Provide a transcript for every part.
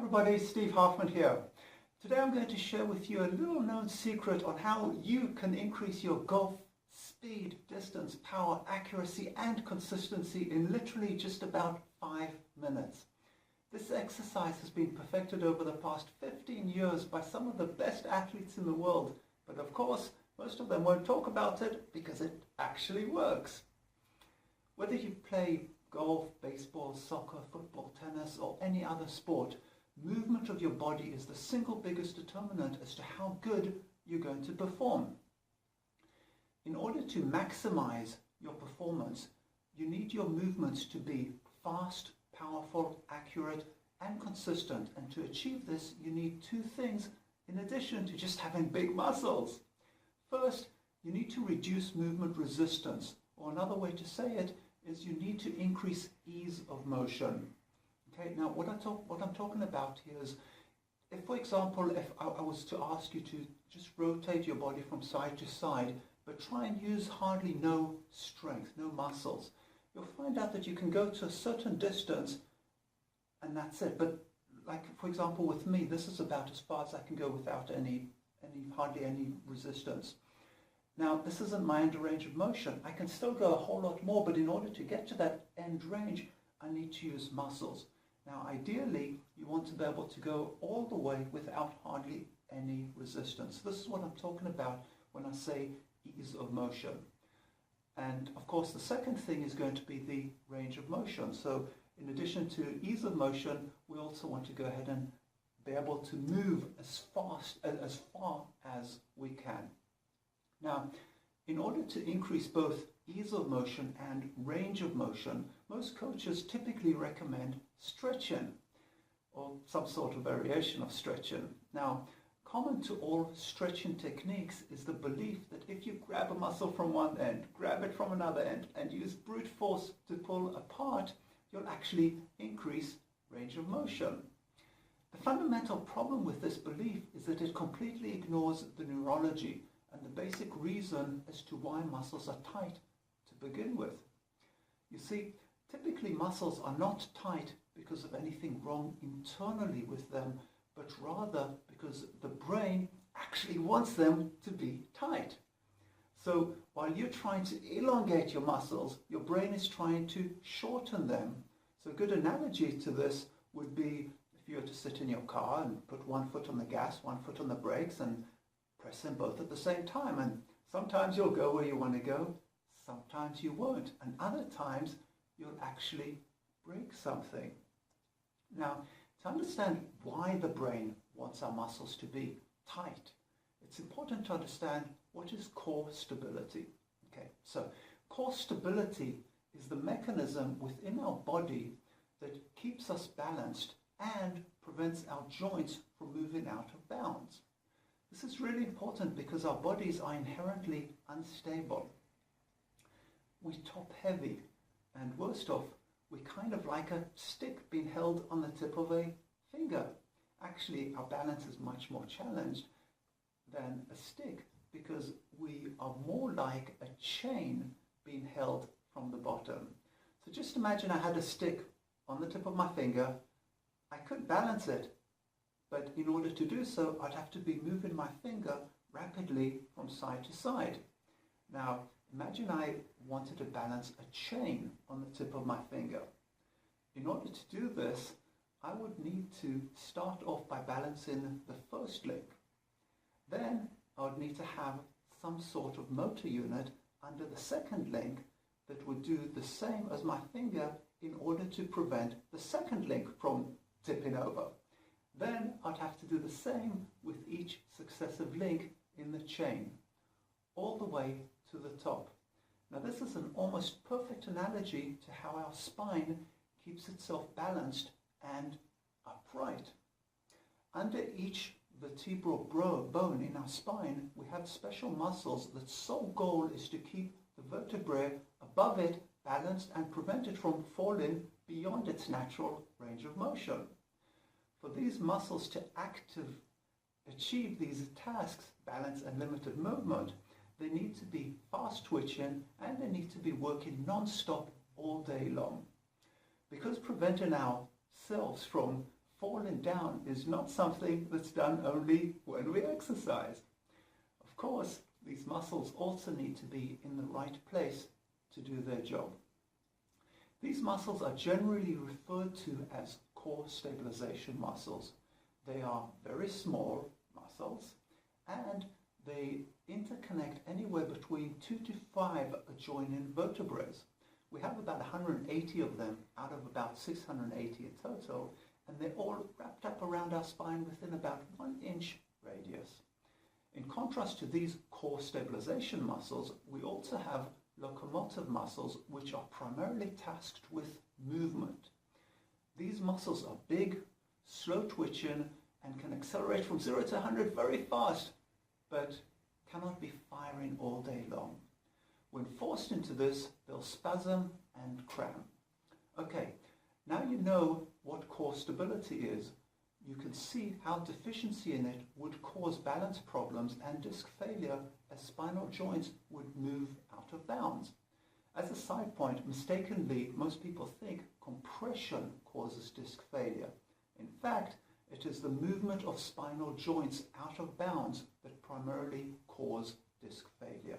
everybody, Steve Hoffman here. Today I'm going to share with you a little known secret on how you can increase your golf speed, distance, power, accuracy and consistency in literally just about 5 minutes. This exercise has been perfected over the past 15 years by some of the best athletes in the world, but of course most of them won't talk about it because it actually works. Whether you play golf, baseball, soccer, football, tennis or any other sport, movement of your body is the single biggest determinant as to how good you're going to perform. In order to maximize your performance, you need your movements to be fast, powerful, accurate and consistent. And to achieve this, you need two things in addition to just having big muscles. First, you need to reduce movement resistance, or another way to say it is you need to increase ease of motion. Okay, now what I'm talking about here is, if for example, if I was to ask you to just rotate your body from side to side, but try and use hardly no strength, no muscles, you'll find out that you can go to a certain distance and that's it. But like, for example, with me, this is about as far as I can go without hardly any resistance. Now, this isn't my end range of motion. I can still go a whole lot more, but in order to get to that end range, I need to use muscles. Now, ideally, you want to be able to go all the way without hardly any resistance. This is what I'm talking about when I say ease of motion. And of course, the second thing is going to be the range of motion. So in addition to ease of motion, we also want to go ahead and be able to move as far as we can. Now, in order to increase both ease of motion and range of motion, most coaches typically recommend stretching or some sort of variation of stretching. Now, common to all stretching techniques is the belief that if you grab a muscle from one end, grab it from another end, and use brute force to pull apart, you'll actually increase range of motion. The fundamental problem with this belief is that it completely ignores the neurology and the basic reason as to why muscles are tight to begin with. You see, typically muscles are not tight because of anything wrong internally with them, but rather because the brain actually wants them to be tight. So while you're trying to elongate your muscles, your brain is trying to shorten them. So a good analogy to this would be if you were to sit in your car and put one foot on the gas, one foot on the brakes, and press them both at the same time. And sometimes you'll go where you want to go, sometimes you won't, and other times you'll actually break something. Now, to understand why the brain wants our muscles to be tight, it's important to understand what is core stability. Okay, so core stability is the mechanism within our body that keeps us balanced and prevents our joints from moving out of bounds. This is really important because our bodies are inherently unstable. We top heavy, and worst off, we're kind of like a stick being held on the tip of a finger. Actually, our balance is much more challenged than a stick because we are more like a chain being held from the bottom. So just imagine I had a stick on the tip of my finger. I could balance it, but in order to do so, I'd have to be moving my finger rapidly from side to side. Now, imagine I wanted to balance a chain on the tip of my finger. In order to do this, I would need to start off by balancing the first link. Then I would need to have some sort of motor unit under the second link that would do the same as my finger in order to prevent the second link from tipping over. Then I'd have to do the same with each successive link in the chain, all the way to the top. Now this is an almost perfect analogy to how our spine keeps itself balanced and upright. Under each vertebral bone in our spine, we have special muscles that sole goal is to keep the vertebrae above it balanced and prevent it from falling beyond its natural range of motion. For these muscles to achieve these tasks, balance and limited movement, they need to be fast twitching and they need to be working non-stop all day long. Because preventing ourselves from falling down is not something that's done only when we exercise. Of course, these muscles also need to be in the right place to do their job. These muscles are generally referred to as core stabilization muscles. They are very small muscles and they interconnect anywhere between 2 to 5 adjoining vertebrae. We have about 180 of them out of about 680 in total, and they're all wrapped up around our spine within about 1 inch radius. In contrast to these core stabilization muscles, we also have locomotive muscles, which are primarily tasked with movement. These muscles are big, slow twitching, and can accelerate from 0 to 100 very fast, but cannot be firing all day long. When forced into this, they'll spasm and cram. Okay, now you know what core stability is. You can see how deficiency in it would cause balance problems and disc failure, as spinal joints would move out of bounds. As a side point, mistakenly, most people think compression causes disc failure. In fact, it is the movement of spinal joints out of bounds that primarily cause disc failure.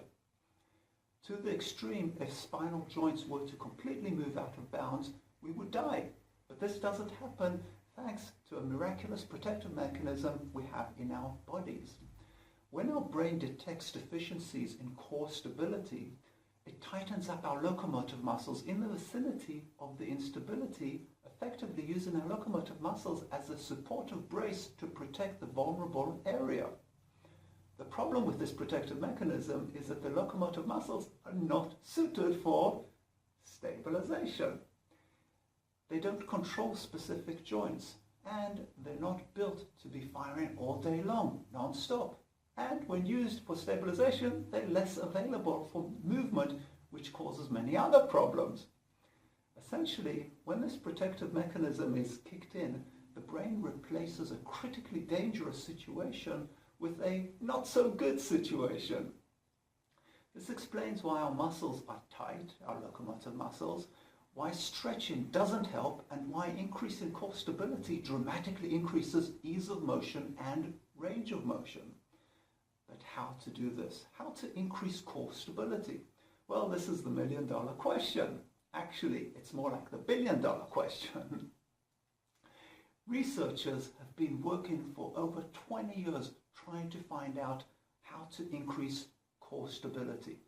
To the extreme, if spinal joints were to completely move out of bounds, we would die. But this doesn't happen thanks to a miraculous protective mechanism we have in our bodies. When our brain detects deficiencies in core stability, it tightens up our locomotive muscles in the vicinity of the instability, effectively using our locomotive muscles as a supportive brace to protect the vulnerable area. The problem with this protective mechanism is that the locomotive muscles are not suited for stabilization. They don't control specific joints, and they're not built to be firing all day long, non-stop. And when used for stabilization, they're less available for movement, which causes many other problems. Essentially, when this protective mechanism is kicked in, the brain replaces a critically dangerous situation with a not-so-good situation. This explains why our muscles are tight, our locomotive muscles, why stretching doesn't help, and why increasing core stability dramatically increases ease of motion and range of motion. But how to do this? How to increase core stability? Well, this is the million-dollar question. Actually, it's more like the billion-dollar question. Researchers have been working for over 20 years trying to find out how to increase core stability.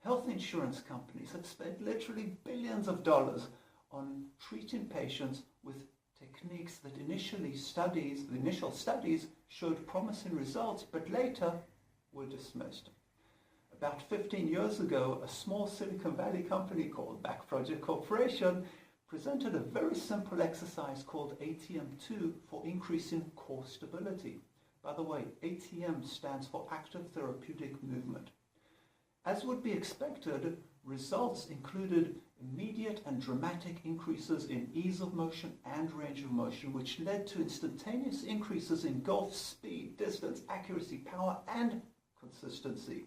Health insurance companies have spent literally billions of dollars on treating patients with techniques that the initial studies showed promising results, but later were dismissed. About 15 years ago, a small Silicon Valley company called Back Project Corporation presented a very simple exercise called ATM2 for increasing core stability. By the way, ATM stands for Active Therapeutic Movement. As would be expected, results included immediate and dramatic increases in ease of motion and range of motion, which led to instantaneous increases in golf speed, distance, accuracy, power, and consistency.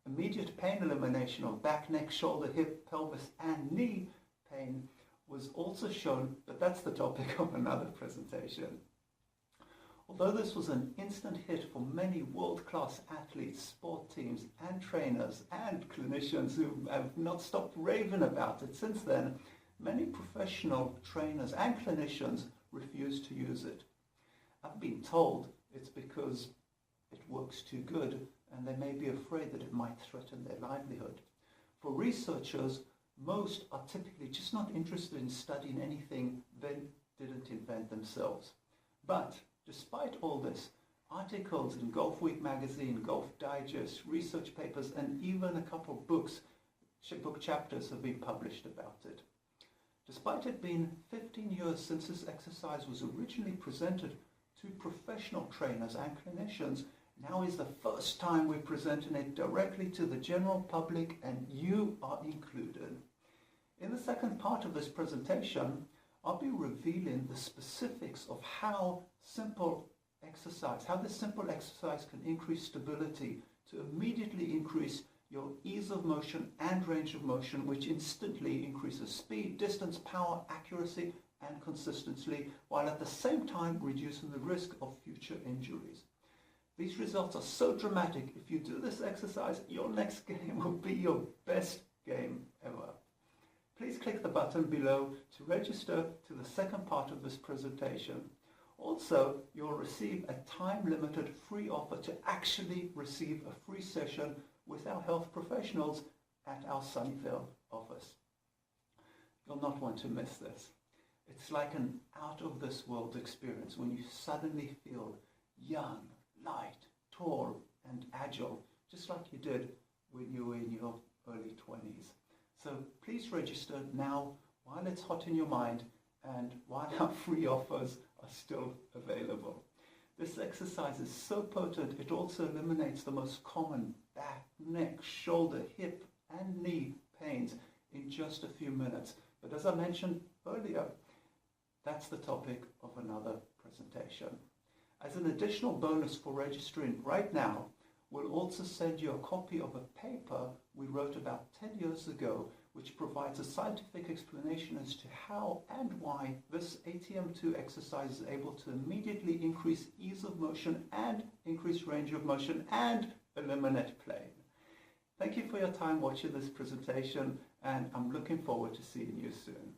Immediate pain elimination of back, neck, shoulder, hip, pelvis, and knee pain was also shown, but that's the topic of another presentation. Although this was an instant hit for many world-class athletes, sport teams, and trainers, and clinicians who have not stopped raving about it since then, many professional trainers and clinicians refuse to use it. I've been told it's because it works too good, and they may be afraid that it might threaten their livelihood. For researchers, most are typically just not interested in studying anything they didn't invent themselves. But despite all this, articles in Golf Week magazine, Golf Digest, research papers, and even a couple of book chapters have been published about it. Despite it being 15 years since this exercise was originally presented to professional trainers and clinicians, now is the first time we're presenting it directly to the general public, and you are included. In the second part of this presentation, I'll be revealing the specifics of how this simple exercise can increase stability to immediately increase your ease of motion and range of motion, which instantly increases speed, distance, power, accuracy, and consistently, while at the same time reducing the risk of future injuries. These results are so dramatic, if you do this exercise, your next game will be your best game ever. Please click the button below to register to the second part of this presentation. Also, you'll receive a time-limited free offer to actually receive a free session with our health professionals at our Sunnyvale office. You'll not want to miss this. It's like an out-of-this-world experience when you suddenly feel young, light, tall, and agile, just like you did when you were in your early 20s. So please register now while it's hot in your mind and while our free offers are still available. This exercise is so potent, it also eliminates the most common back, neck, shoulder, hip, and knee pains in just a few minutes. But as I mentioned earlier, that's the topic of another presentation. As an additional bonus for registering right now, we'll also send you a copy of a paper we wrote about 10 years ago, which provides a scientific explanation as to how and why this ATM2 exercise is able to immediately increase ease of motion and increase range of motion and eliminate pain. Thank you for your time watching this presentation, and I'm looking forward to seeing you soon.